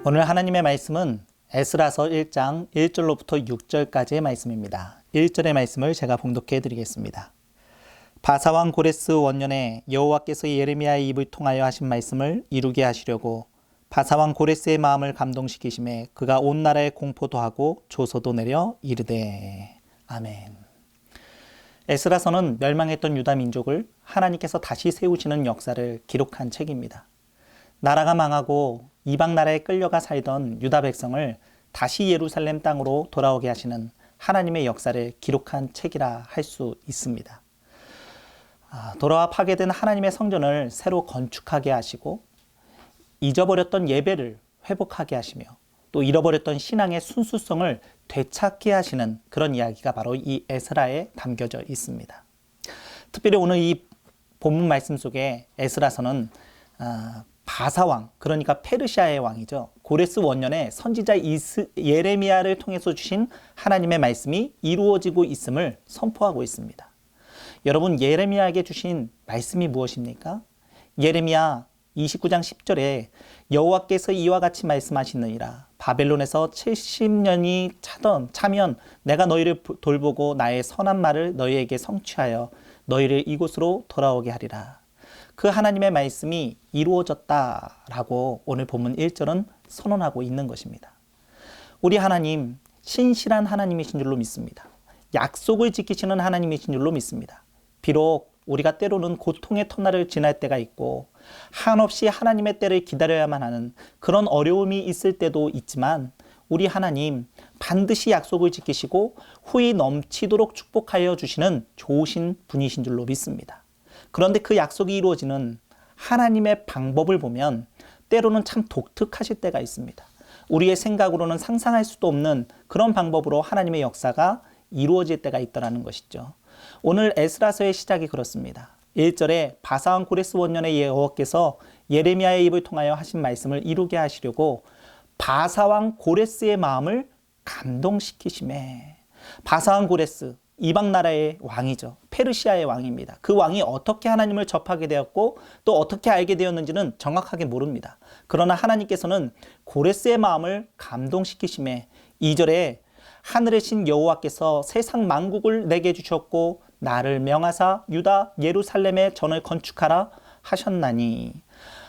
오늘 하나님의 말씀은 에스라서 1장 1절로부터 6절까지의 말씀입니다. 1절의 말씀을 제가 봉독해 드리겠습니다. 바사왕 고레스 원년에 여호와께서 예레미야의 입을 통하여 하신 말씀을 이루게 하시려고 바사왕 고레스의 마음을 감동시키심에 그가 온 나라에 공포도 하고 조서도 내려 이르되. 아멘. 에스라서는 멸망했던 유다 민족을 하나님께서 다시 세우시는 역사를 기록한 책입니다. 나라가 망하고 이방 나라에 끌려가 살던 유다 백성을 다시 예루살렘 땅으로 돌아오게 하시는 하나님의 역사를 기록한 책이라 할 수 있습니다. 돌아와 파괴된 하나님의 성전을 새로 건축하게 하시고 잊어버렸던 예배를 회복하게 하시며 또 잃어버렸던 신앙의 순수성을 되찾게 하시는 그런 이야기가 바로 이 에스라에 담겨져 있습니다. 특별히 오늘 이 본문 말씀 속에 에스라서는 바사왕, 그러니까 페르시아의 왕이죠. 고레스 원년에 선지자 예레미야를 통해서 주신 하나님의 말씀이 이루어지고 있음을 선포하고 있습니다. 여러분, 예레미야에게 주신 말씀이 무엇입니까? 예레미야 29장 10절에 여호와께서 이와 같이 말씀하시느니라. 바벨론에서 70년이 차면 내가 너희를 돌보고 나의 선한 말을 너희에게 성취하여 너희를 이곳으로 돌아오게 하리라. 그 하나님의 말씀이 이루어졌다라고 오늘 본문 1절은 선언하고 있는 것입니다. 우리 하나님, 신실한 하나님이신 줄로 믿습니다. 약속을 지키시는 하나님이신 줄로 믿습니다. 비록 우리가 때로는 고통의 터널을 지날 때가 있고 한없이 하나님의 때를 기다려야만 하는 그런 어려움이 있을 때도 있지만 우리 하나님 반드시 약속을 지키시고 후이 넘치도록 축복하여 주시는 좋으신 분이신 줄로 믿습니다. 그런데 그 약속이 이루어지는 하나님의 방법을 보면 때로는 참 독특하실 때가 있습니다. 우리의 생각으로는 상상할 수도 없는 그런 방법으로 하나님의 역사가 이루어질 때가 있다는 것이죠. 오늘 에스라서의 시작이 그렇습니다. 1절에 바사왕 고레스 원년에 여호와께서 예레미야의 입을 통하여 하신 말씀을 이루게 하시려고 바사왕 고레스의 마음을 감동시키심에. 바사왕 고레스, 이방 나라의 왕이죠. 페르시아의 왕입니다. 그 왕이 어떻게 하나님을 접하게 되었고 또 어떻게 알게 되었는지는 정확하게 모릅니다. 그러나 하나님께서는 고레스의 마음을 감동시키심에 2절에 하늘의 신 여호와께서 세상 만국을 내게 주셨고 나를 명하사 유다 예루살렘에 전을 건축하라 하셨나니.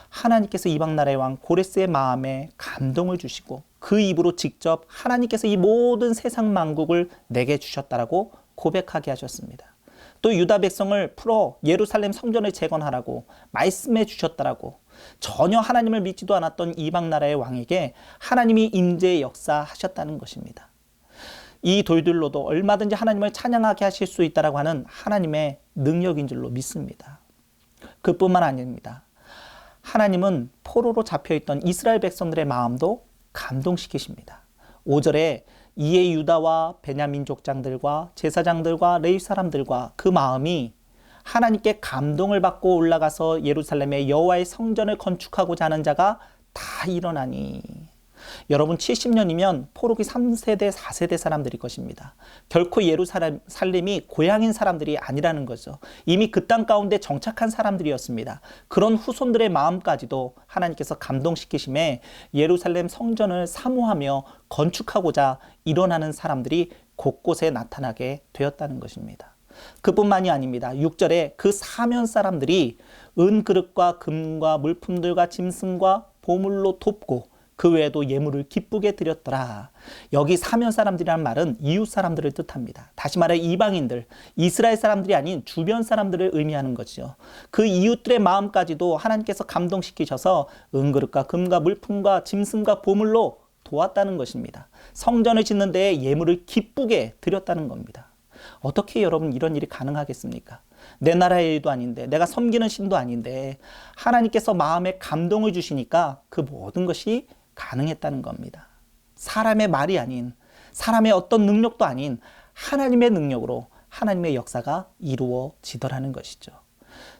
하나님께서 이방 나라의 왕 고레스의 마음에 감동을 주시고 그 입으로 직접 하나님께서 이 모든 세상 만국을 내게 주셨다라고 고백하게 하셨습니다. 또 유다 백성을 풀어 예루살렘 성전을 재건하라고 말씀해 주셨다라고. 전혀 하나님을 믿지도 않았던 이방 나라의 왕에게 하나님이 임재의 역사하셨다는 것입니다. 이 돌들로도 얼마든지 하나님을 찬양하게 하실 수 있다라고 하는 하나님의 능력인 줄로 믿습니다. 그뿐만 아닙니다. 하나님은 포로로 잡혀있던 이스라엘 백성들의 마음도 감동시키십니다. 5절에 이에 유다와 베냐민 족장들과 제사장들과 레위 사람들과 그 마음이 하나님께 감동을 받고 올라가서 예루살렘에 여호와의 성전을 건축하고자 하는 자가 다 일어나니. 여러분, 70년이면 포로기 3세대 4세대 사람들일 것입니다. 결코 예루살렘이 고향인 사람들이 아니라는 거죠. 이미 그 땅 가운데 정착한 사람들이었습니다. 그런 후손들의 마음까지도 하나님께서 감동시키심에 예루살렘 성전을 사모하며 건축하고자 일어나는 사람들이 곳곳에 나타나게 되었다는 것입니다. 그뿐만이 아닙니다. 6절에 그 사면 사람들이 은그릇과 금과 물품들과 짐승과 보물로 돕고 그 외에도 예물을 기쁘게 드렸더라. 여기 사면 사람들이란 말은 이웃 사람들을 뜻합니다. 다시 말해 이방인들, 이스라엘 사람들이 아닌 주변 사람들을 의미하는 거죠. 그 이웃들의 마음까지도 하나님께서 감동시키셔서 은그릇과 금과 물품과 짐승과 보물로 도왔다는 것입니다. 성전을 짓는 데에 예물을 기쁘게 드렸다는 겁니다. 어떻게 여러분 이런 일이 가능하겠습니까? 내 나라의 일도 아닌데, 내가 섬기는 신도 아닌데 하나님께서 마음에 감동을 주시니까 그 모든 것이 가능했다는 겁니다. 사람의 말이 아닌, 사람의 어떤 능력도 아닌 하나님의 능력으로 하나님의 역사가 이루어지더라는 것이죠.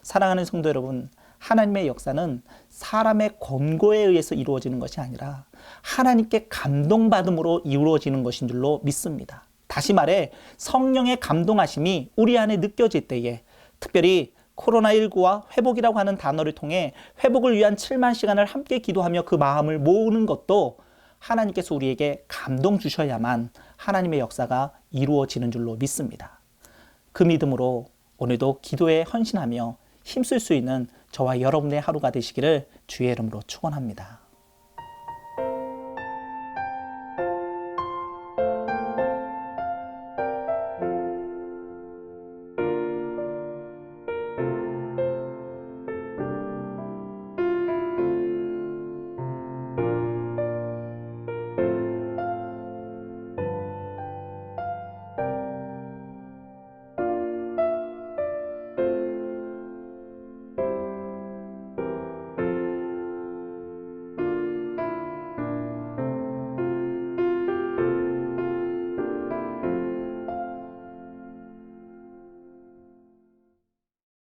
사랑하는 성도 여러분, 하나님의 역사는 사람의 권고에 의해서 이루어지는 것이 아니라 하나님께 감동받음으로 이루어지는 것인 줄로 믿습니다. 다시 말해 성령의 감동하심이 우리 안에 느껴질 때에, 특별히 코로나19와 회복이라고 하는 단어를 통해 회복을 위한 7만 시간을 함께 기도하며 그 마음을 모으는 것도 하나님께서 우리에게 감동 주셔야만 하나님의 역사가 이루어지는 줄로 믿습니다. 그 믿음으로 오늘도 기도에 헌신하며 힘쓸 수 있는 저와 여러분의 하루가 되시기를 주의 이름으로 축원합니다.